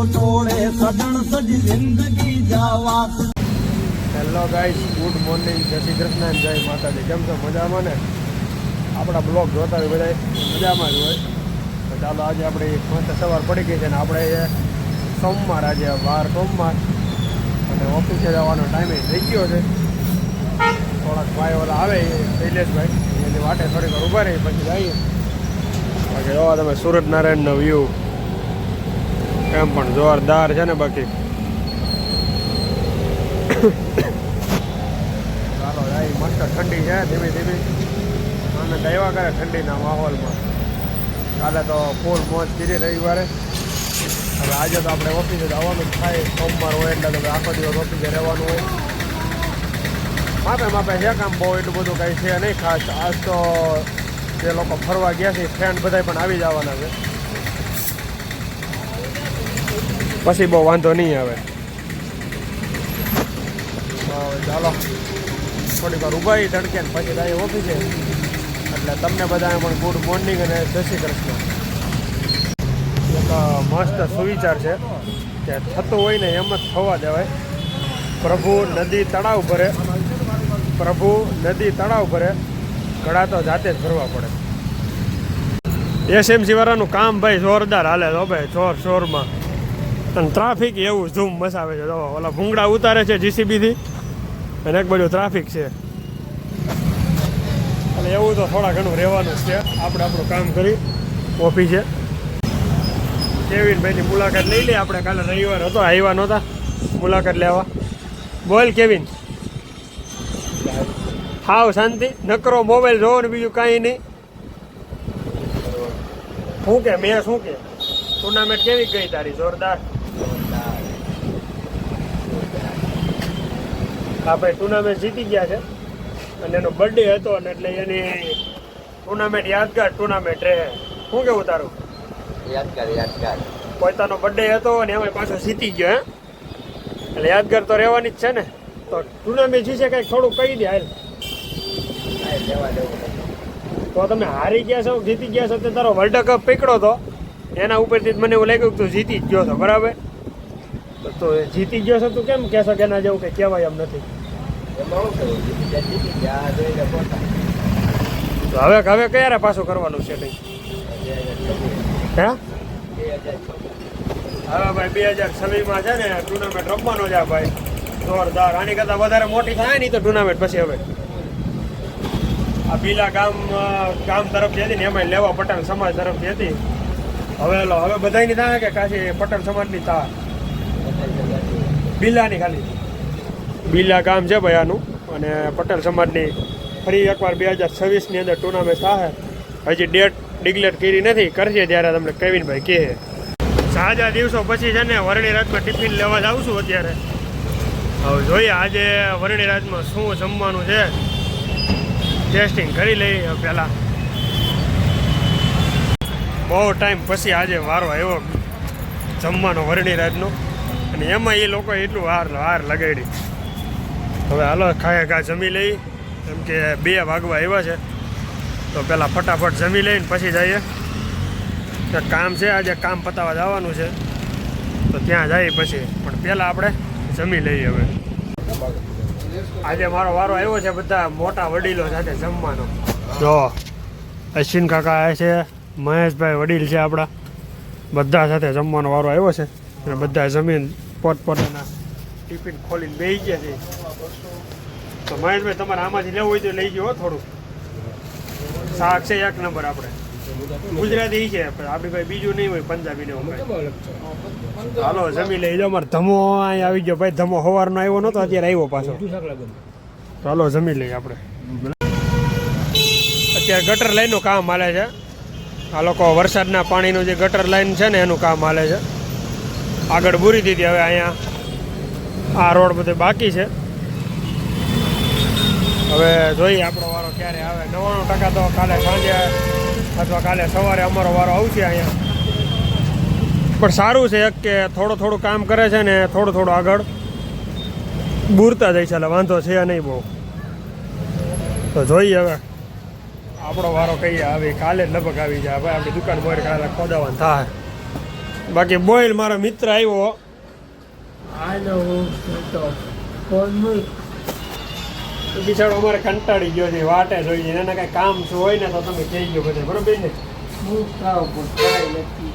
ટોળે સજણ સજી જિંદગી જાવા. Hello guys, good morning, જય શ્રી કૃષ્ણ, જય માતાજી. કેમ છો? મજામાં ને? આપણા બ્લોગ જોતા હોય બધા મજામાં જ હોય. તો ચાલો, આજે આપણી મસ્ત સવાર પડી ગઈ છે ને આપણે સોમવાર, આજે વાર સોમવાર અને ઓફિસે જવાનો ટાઈમે થઈ ગયો છે. થોડાક ભાઈ ઓલા આવે શૈલેષભાઈ એની વાટે થોડીક વાર ઊભા રહી પછી જઈએ. બાકી જોવા તમે સૂરજનારાયણનો વ્યૂ એમ પણ જોરદાર છે ને. બાકી ચાલો જાય, મસ્ત ઠંડી છે, ધીમી ધીમી અને દયા કરે ઠંડીના માહોલમાં. કાલે તો ફૂલ મોજ કરી રવિવારે. હવે આજે તો આપણે ઓફિસે જવાનું જ થાય. સોમવાર હોય એટલે તો આખો દિવસ ઓફિસે રહેવાનું હોય. માપે જે કામ બહુ એટલું બધું કંઈ છે નહીં ખાસ. આજ તો જે લોકો ફરવા ગયા છે ફ્રેન્ડ બધા પણ આવી જવાના છે, પછી બહુ વાંધો નહીં આવે. ચાલો થોડીક વાર ઊભા તડકે ને પછી જાય ઓફિસે. એટલે તમને બધાને પણ ગુડ મોર્નિંગ અને જય શ્રી કૃષ્ણ. એક મસ્ત સુવિચાર છે કે થતું હોય ને એમ જ થવા દેવાય. પ્રભુ નદી તળાવ ભરે, પ્રભુ નદી તળાવ ભરે, ઘડા તો જાતે જ ભરવા પડે. એસએમસી વાળાનું કામ ભાઈ જોરદાર હાલે છે ભાઈ, શોરમાં. અને ટ્રાફિક એવું ધૂમ મચાવે છે. ઓલા ભૂંગળા ઉતારે છે જીસીબીથી અને એક બાજુ ટ્રાફિક છે. અને એવું તો થોડા ઘણું રહેવાનું જ છે. આપણે આપણું કામ કરી ઓફિસે. કેવિનભાઈની મુલાકાત લઈ લઈએ આપણે. કાલે રવિવાર હતો, આવ્યા નહોતા મુલાકાત લેવા. બોલ કેવિન. હાવ શાંતિ, નકરો મોબાઈલ જોવો ને બીજું કાંઈ નહીં. શું કે મેં શું કે ટુર્નામેન્ટ કેવી ગઈ તારી? જોરદાર. આપણે ટુર્નામેન્ટ જીતી ગયા છે અને એનો બર્થડે હતો ને એટલે એની ટુર્નામેન્ટ યાદગાર ટુર્નામેન્ટ રહે. શું કેવું તારું? યાદગાર પોતાનો બર્થડે હતો અને એમાં પાછો જીતી ગયો. એટલે યાદગાર તો રહેવાની જ છે ને. તો ટુર્નામેન્ટ જીતે કંઈક થોડું કહી દે હાલ. તો તમે હારી ગયા છો, જીતી ગયા છો, તે તારો વર્લ્ડ કપ પકડો તો એના ઉપરથી મને એવું લાગ્યું કે તું જીતી જ ગયો છો, બરાબર? તો જીતી ગયો છો તું કેમ કહેશો કે એના જેવું કંઈ કહેવાય એમ નથી? તો હવે ક્યારે પાછું કરવાનું છે કંઈ? હે હવે ભાઈ 2026માં છે ને ટુર્નામેન્ટ રમવાનો છે ભાઈ, જોરદાર. આની કરતાં વધારે મોટી થાય નહીં તો ટુર્નામેન્ટ પછી હવે આ બીલા ગામ તરફથી હતી ને એમાં લેવા પટેલ સમાજ તરફથી હતી. હવે બધાની થાય કે કાશી પટેલ સમાજની તા બીલાની ખાલી બીલા ગામ છે ભાઈ આનું. અને પટેલ સમાજની ફરી એકવાર 2026ની અંદર ટુર્નામેન્ટ થાય. હજી ડેટ ડિક્લેર કરી નથી, કરશે ત્યારે તમને કેવિનભાઈ કહે. સાજા દિવસો પછી છે ને વરણી રાજમાં ટિફિન લેવા જ આવશું અત્યારે. હવે જોઈએ આજે વરણી રાજમાં શું જમવાનું છે, ટેસ્ટિંગ કરી લઈએ પહેલાં. બહુ ટાઈમ પછી આજે વારો આવ્યો જમવાનો વરણી રાજનો, અને એમાં એ લોકો એટલું વાર લગાડી. હવે હાલો ખા જમી લઈ, કેમ કે 2 વાગવા આવ્યા છે. તો પહેલાં ફટાફટ જમી લઈને પછી જઈએ. કામ છે આજે, કામ પતાવવા જવાનું છે તો ત્યાં જઈએ પછી. પણ પહેલાં આપણે જમી લઈએ. હવે આજે મારો વારો આવ્યો છે બધા મોટા વડીલો સાથે જમવાનો. જો અશ્વિન કાકા આવે છે, મહેશભાઈ વડીલ છે આપણા, બધા સાથે જમવાનો વારો આવ્યો છે. અને બધા જમીન પોતપોતાના ટિફિન ખોલીને બેસી ગયા છે. તો મહેશભાઈ તમારે આમાંથી લેવું હોય તો લઈ ગયો થોડું. શાક છે એક નંબર, આપણે ગુજરાતી છે, આપણી ભાઈ બીજું નહીં હોય પંજાબી ને. હાલો જમી લઈ જાઓ. મારે ધમો અહીં આવી ગયો ભાઈ. ધમો સવારનો આવ્યો નહોતો, અત્યારે આવ્યો પાછો. ચાલો જમી લઈએ આપણે. અત્યારે ગટર લાઈનનું કામ હાલે છે. આ લોકો વરસાદના પાણીનું જે ગટર લાઈન છે ને એનું કામ હાલે છે. આગળ બૂરી દીધી, હવે અહીંયા આ રોડ બધે બાકી છે. હવે જોઈએ આપણો વારો ક્યારે આવે. 99% તો કાલે સાંજે અથવા કાલે સવારે અમારો વારો આવશે અહીંયા. પણ સારું છે કે થોડું કામ કરે છે ને થોડું આગળ બૂરતા જાય છે. એટલે વાંધો છે નહીં બહુ. તો જોઈએ હવે આપણો વારો કહીએ આવી. કાલે જ લગભગ આવી જાય ભાઈ. આપણી દુકાન મોર કાલે ખોદાવાનું થાય. બાકી બોલ મારો મિત્ર આવ્યો. હાલો તો ફોન મૂક. બિચારો અમારે કંટાળી ગયો છે, વાટે જોઈ છે, એને કઈ કામ શું હોય ને તો તમે કહી ગયો બધે, બરોબર ને? મૂક થાવ પણ કાંઈ નથી.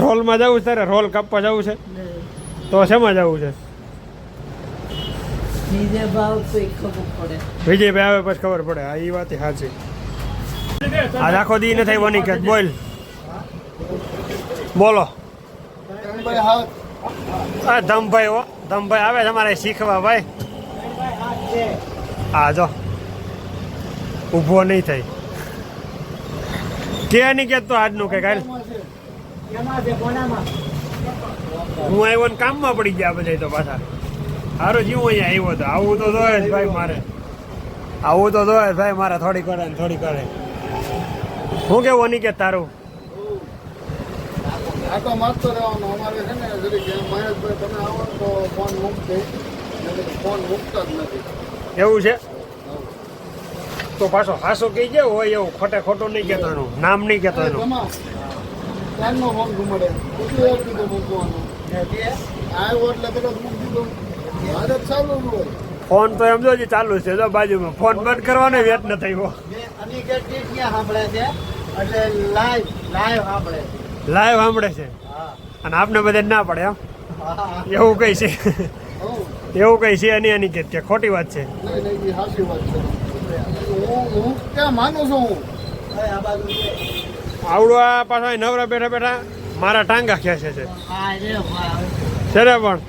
રોલમાં જવું છે તારે? રોલ કાપવા જવું છે તો શેમાં જવું છે? બીજે ભાવ તો ખબર પડે. વિજયભાઈ આવે પછી ખબર પડે. હા, એ વાત સાચી. આજ આખો દી નથી બની કે બોલ બોલો. હા ધમભાઈ હો, ધમભાઈ આવે તમારે શીખવા ભાઈ. હા જો ઊભો નહીં થઈ કે નહીં કે તો આજનું કે કાલ હું આવ્યો ને કામમાં પડી ગયા બધા તો પાછા. સારો જીવ અહીંયા આવ્યો તો. આવું તો જોઈએ જ ભાઈ મારે, આવું તો જોઈએ ભાઈ મારે. થોડી કરે ને થોડી કરે. હું કેવું નહીં કે તારું આટો મારતો રહેવાનો. અમારે છે ને જરીક મહેશભાઈ તમે આવો તો ફોન મૂકશે, ફોન મૂકતા જ નથી. એવું છે તો પાછો હાસો કહી ગયો હોય એવું. ખોટે ખોટું નહીં કહેતો એનું નામ નહીં કહેતો એનું. ત્યારનો ફોન ઘુમાડે કેટલી વાર કીધું મૂકવાનું. આવ્યો એટલે તરત મૂકી દીધું. આદત ચાલુ જ હોય. ફોન તો એમ જો હજી ચાલુ છે જો બાજુમાં. ફોન બંધ કરવાનો વેત ન થયો. અનિકેત ક્યાં સાંભળે છે એટલે લાઈવ સાંભળે છે. લાઈવ સાંભળે છે હા અને આપને બધે ના પડે એમ. હા એવું કઈ છે? હઉ. એવું કઈ છે નહીં અનિકેત કે ખોટી વાત છે? નહીં નહીં એ સાચી વાત છે. હું ક્યાં માનું છું હું. આ બાજુ આવડો આ પાછો અહીં નવરા બેઠા બેઠા મારા ટાંગા ખેંચે છે. આ રે ભાઈ છે ને પણ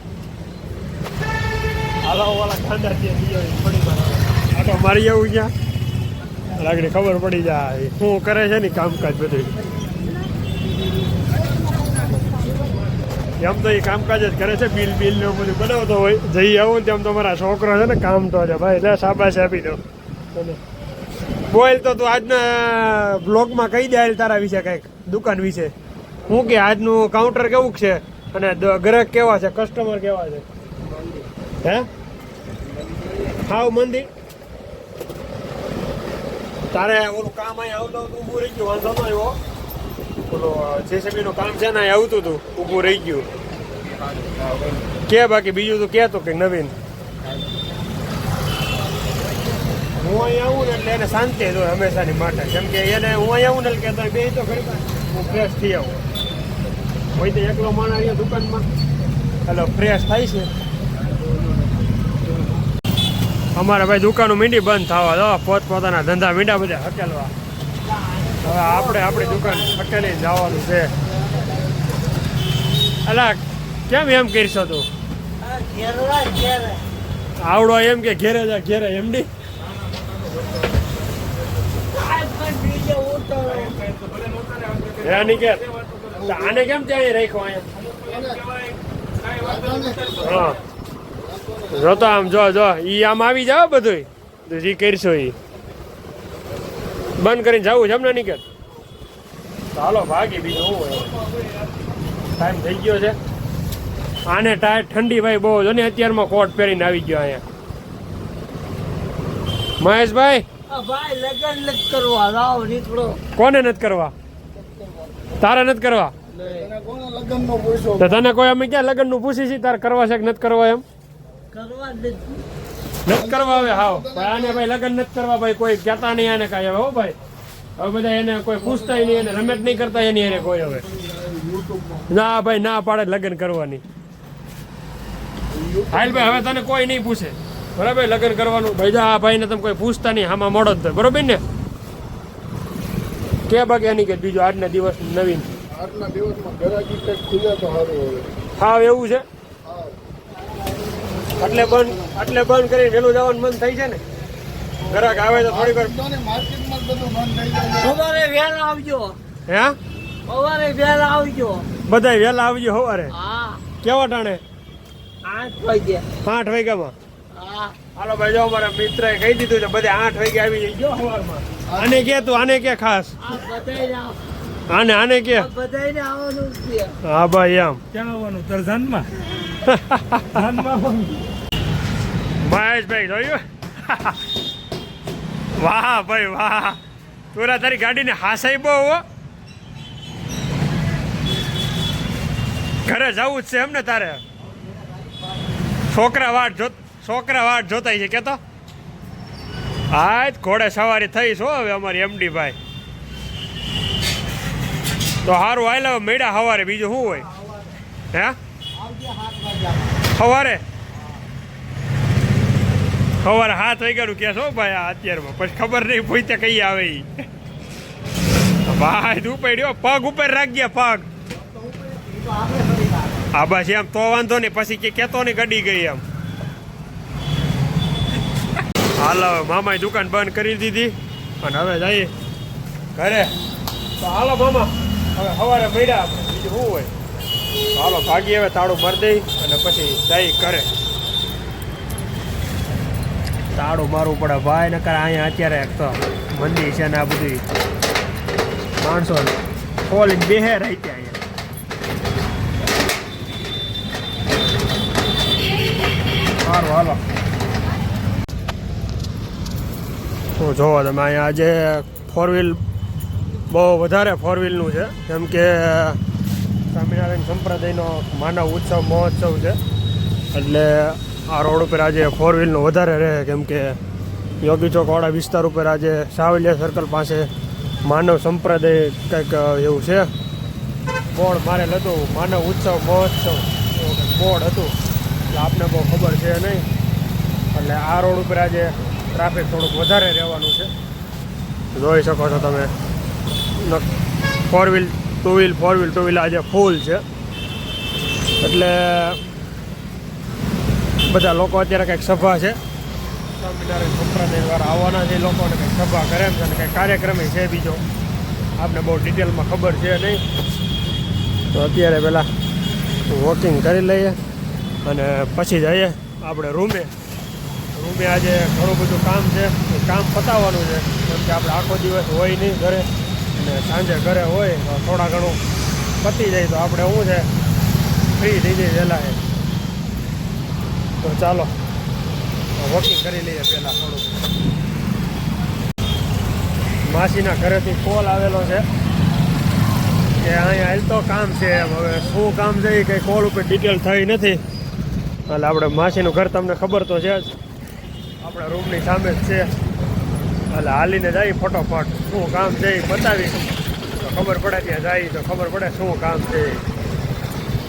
હાલો વાળા ખાંડા છે આટો મારી આવું ક્યાં લાગણી ખબર પડી જાય શું કરે છે ને કામકાજ બધું. એમ તો એ કામકાજ જ કરે છે. બિલ ને એવું બધું બનાવતો હોય. જઈ આવું ને તેમ તો મારા છોકરો છે ને કામ તો છે ભાઈ. એટલે શાબાશ આપી દો. બોલ તો તું આજના બ્લોગમાં કહી દે તારા વિશે કંઈક દુકાન વિશે. શું કે આજનું કાઉન્ટર કેવું છે અને ગ્રાહક કેવા છે, કસ્ટમર કેવા છે? હે હાવ મંદી. તારે ઓલું કામ અહીં આવતું હતું ઊભું રહી ગયું, વાંધો ન આવ્યો. ઓલું જેસીબીનું કામ છે ને અહીં આવતું હતું ઊભું રહી ગયું. કે બાકી બીજું તું કહેતો કે નવીન? હું અહીં આવું ને એટલે એને શાંતિ જ હોય હંમેશાની માટે. કેમ કે એને હું અહીં આવું ને એટલે કહેતો બે તો ઘડી હું ફ્રેશ થઈ આવું. હોય તો એકલો માણસ અહીંયા દુકાનમાં એટલે ફ્રેશ થાય છે. અમારે ભાઈ દુકાનો મીંડી બંધ થવા દો. પોતપોતાના ધંધા મીંડા બધા હકેલવા. હવે આપણે આપણી દુકાન હકેલી જવાનું છે. અલા કેમ એમ કરશો તું? આવડો એમ કે ઘેરે જા ઘેરે એમડી. નિકેત આને કેમ ત્યાં રાખ્યો અહીંયા? હા જોતો આમ જો ઈ આમ આવી જાવ બધું જે કરશો એ બંધ કરીને જવું છે એમ ને નિકેત? ચાલો ભાગી બીજું શું હોય. ટાઈમ થઈ ગયો છે. આને ટાઈટ ઠંડી ભાઈ બહુ જો ને અત્યારમાં કોટ પહેરીને આવી ગયો અહીંયા. મહેશભાઈ ભાઈ લગન નથી કરવા લાવ નીકળો. કોને નથી કરવા? તારે નથી કરવા? તને કોને લગ્નનો પૂછ્યો? તો તને કોઈ અમે ક્યાં લગ્ન નું પૂછી છે તારે કરવા છે કે નથી કરવા? એમ કરવા નથી. નથી કરવા હવે હાવ ભાઈ આને ભાઈ લગ્ન નથી કરવા ભાઈ કોઈ કહેતા નહીં આને કાંઈ હવે હો ભાઈ. હવે બધા એને કોઈ પૂછતા નહીં, એને રમેટ નહીં કરતા એની એને કોઈ હવે ના ભાઈ ના પાડે લગ્ન કરવાની. હાલ ભાઈ હવે તને કોઈ નહીં પૂછે બરાબર લગ્ન કરવાનું. ભાઈ જા આ ભાઈને તમે કોઈ પૂછતા નહીં આમાં મોડો જ થાય બરોબર ને? કે બાકી એની કે બીજું આજના દિવસ નવીન આજના દિવસમાં ગરાગી કંઈક ખુલે તો સારું હોય. હા એવું છે. એટલે બંધ કરીને વહેલું જવાનું મન થઈ છે ને. ગ્રાહક આવે તો થોડી વાર માર્કેટમાં બધું બંધ થઈ જાય. સવારે વહેલા આવજો. હે સવારે વહેલા આવજો. બધાય વહેલા આવજો સવારે. હા કેવા ટાણે? 8 વાગે. 8 વાગ્યામાં. હા હાલો ભાઈ જો અમારા મિત્રએ કહી દીધું છે બધે 8 વાગે આવી જજો સવારમાં. આને કે તું આને કે ખાસ આ બધાય આને કે બધાયને આવવાનું છે. હા ભાઈ એમ ક્યાં આવવાનું તાર જાનમાં મહેશભાઈ જોયું? વાહ ભાઈ વાહ. તુરા તારી ગાડીને હાસાઈ બહુ હો. ઘરે જવું જ છે એમ ને તારે? છોકરા વાટ જોતાય છે કેતો? હા ઘોડે સવારી થઈ છો હવે અમારી એમડી ભાઈ. તો સારું હાલ હવે મેળા સવારે બીજું શું હોય? હે સવારે 7 વાગ્યાનું કે છો ભાઈ આ અત્યારમાં? પછી ખબર નહીં પૂછતે કઈ આવે ઈ. ભાઈ તું પડ્યો પગ ઉપર રાખજે પગ. હા બસ એમ તો વાંધો નહીં. પછી કે કેતો નહીં ગડી ગઈ એમ. હાલ હવે મામાએ દુકાન બંધ કરી દીધી અને હવે જઈએ ઘરે. તો હાલો મામા હવે સવારે મળ્યા આપણે બીજું શું હોય. હાલો ભાગી હવે તાળું મારી દઈ અને પછી જઈ ઘરે. તાળું મારવું પડે ભાઈ નકર અહીંયા અત્યારે એક તો મંદિર છે ને આ બધી માણસો ખોલીને બેહે રહી ત્યાં અહીંયા. સારું હાલો. તો જોવો તમે અહીંયા આજે 4 વ્હીલ બહુ વધારે 4 વ્હીલનું છે. કેમ કે સ્વામિનારાયણ સંપ્રદાયનો માનવ ઉત્સવ મહોત્સવ છે એટલે આ રોડ ઉપર આજે 4 વ્હીલનું વધારે રહે. કેમ કે યોગી ચોકવાળા વિસ્તાર ઉપર આજે સાવલિયા સર્કલ પાસે માનવ સંપ્રદાય કંઈક એવું છે બોર્ડ મારેલ હતું, માનવ ઉત્સવ મહોત્સવ એવું કંઈક બોર્ડ હતું એટલે આપને બહુ ખબર છે નહીં. એટલે આ રોડ ઉપર આજે ટ્રાફિક થોડુંક વધારે રહેવાનું છે. જોઈ શકો છો તમે 4 વ્હીલ 2 વ્હીલ 4 વ્હીલ 2 વ્હીલ આજે ફૂલ છે. એટલે બધા લોકો અત્યારે કંઈક સભા છે સ્વામિનારાયણ સંપ્રદાયવાળા આવવાના છે લોકોને કંઈક સભા કરે એમ છે અને કંઈક કાર્યક્રમ છે બીજો આપને બહુ ડિટેલમાં ખબર છે નહીં. તો અત્યારે પહેલાં વોકિંગ કરી લઈએ અને પછી જઈએ આપણે રૂમે. આજે ઘણું બધું કામ છે એ કામ પતાવવાનું છે. કેમ કે આપણે આખો દિવસ હોય નહીં ઘરે અને સાંજે ઘરે હોય તો થોડા ઘણું પતી જાય તો આપણે શું છે ફ્રી થઈ જાય વહેલા છે. તો ચાલો વોકિંગ કરી લઈએ પહેલાં થોડુંક. માસીના ઘરેથી કોલ આવેલો છે કે અહીંયા હાલ તો કામ છે એમ. હવે શું કામ છે એ કંઈ કોલ ઉપર ડિટેલ થઈ નથી એટલે આપણે માસીનું ઘર તમને ખબર તો છે જ આપણા રૂમની સામે જ છે એટલે હાલીને જઈએ ફટોફટ શું કામ છે એ બતાવી તો ખબર પડે. ત્યાં જઈએ તો ખબર પડે શું કામ છે.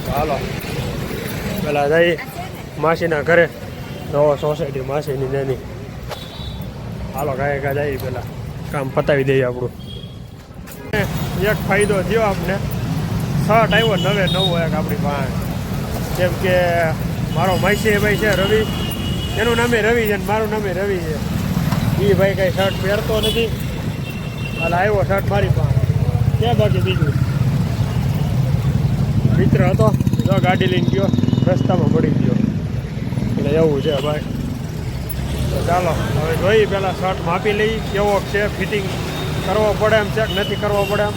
તો હાલો પહેલાં જઈએ માસીના ઘરે. નવો સોસાયટી માસીની નાની. હાલો કાંઈ જઈએ પહેલાં કામ પતાવી દઈએ આપણું. એક ફાયદો થયો આપણે શર્ટ આવ્યો નવો એક આપણી પાસે. કેમ કે મારો માસી ભાઈ છે રવિ, એનું નામે રવિ છે ને મારું નામે રવિ છે. એ ભાઈ કાંઈ શર્ટ પહેરતો નથી એટલે આવ્યો શર્ટ મારી પાસે. ક્યાં બાકી બીજું મિત્ર હતો જો ગાડી લઈને ગયો રસ્તામાં મળી ગયો એટલે એવું છે ભાઈ. તો ચાલો હવે જોઈએ પહેલાં શર્ટ માપી લઈ કેવો છે, ફિટિંગ કરવો પડે એમ છે કે નથી કરવો પડે એમ.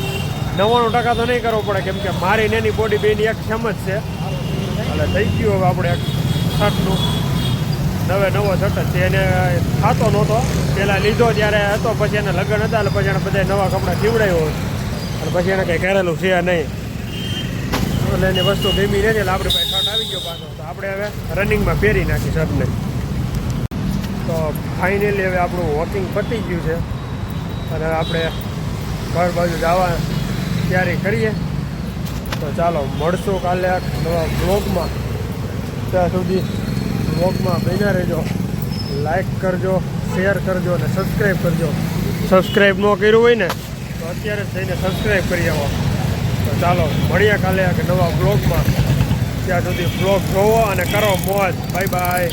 99% તો નહીં કરવો પડે કેમ કે મારી ને એની બોડી બેની એક સેમ જ છે એટલે થઈ ગયું. હવે આપણે એક શર્ટનું નવો શર્ટ જ છે. એને થતો નહોતો પહેલાં લીધો ત્યારે હતો, પછી એને લગ્ન હતા એટલે પછી એને બધા નવા કપડાં સીવડાવ્યો અને પછી એને કંઈ કરેલું છે નહીં એટલે એની વસ્તુ ગમી નથી એટલે આપણી પાસે શર્ટ આવી ગયો પાછો. તો આપણે હવે રનિંગમાં પહેરી નાખી શર્ટને. તો ફાઇનલી હવે આપણું વોકિંગ પતી ગયું છે અને આપણે ઘર બાજુ જવા તૈયારી કરીએ. તો ચાલો મળશું કાલે એક નવા બ્લોગમાં. ત્યાં સુધી બ્લોગમાં બન્યા રહેજો, લાઈક કરજો, શેર કરજો અને સબસ્ક્રાઈબ કરજો. સબસ્ક્રાઈબ ન કર્યું હોય ને તો અત્યારે જ જઈને સબસ્ક્રાઈબ કરી આવો. તો ચાલો મળીએ કાલે એક નવા બ્લોગમાં. ત્યાં સુધી બ્લોગ જોવો અને કરો મોજ. Bye bye.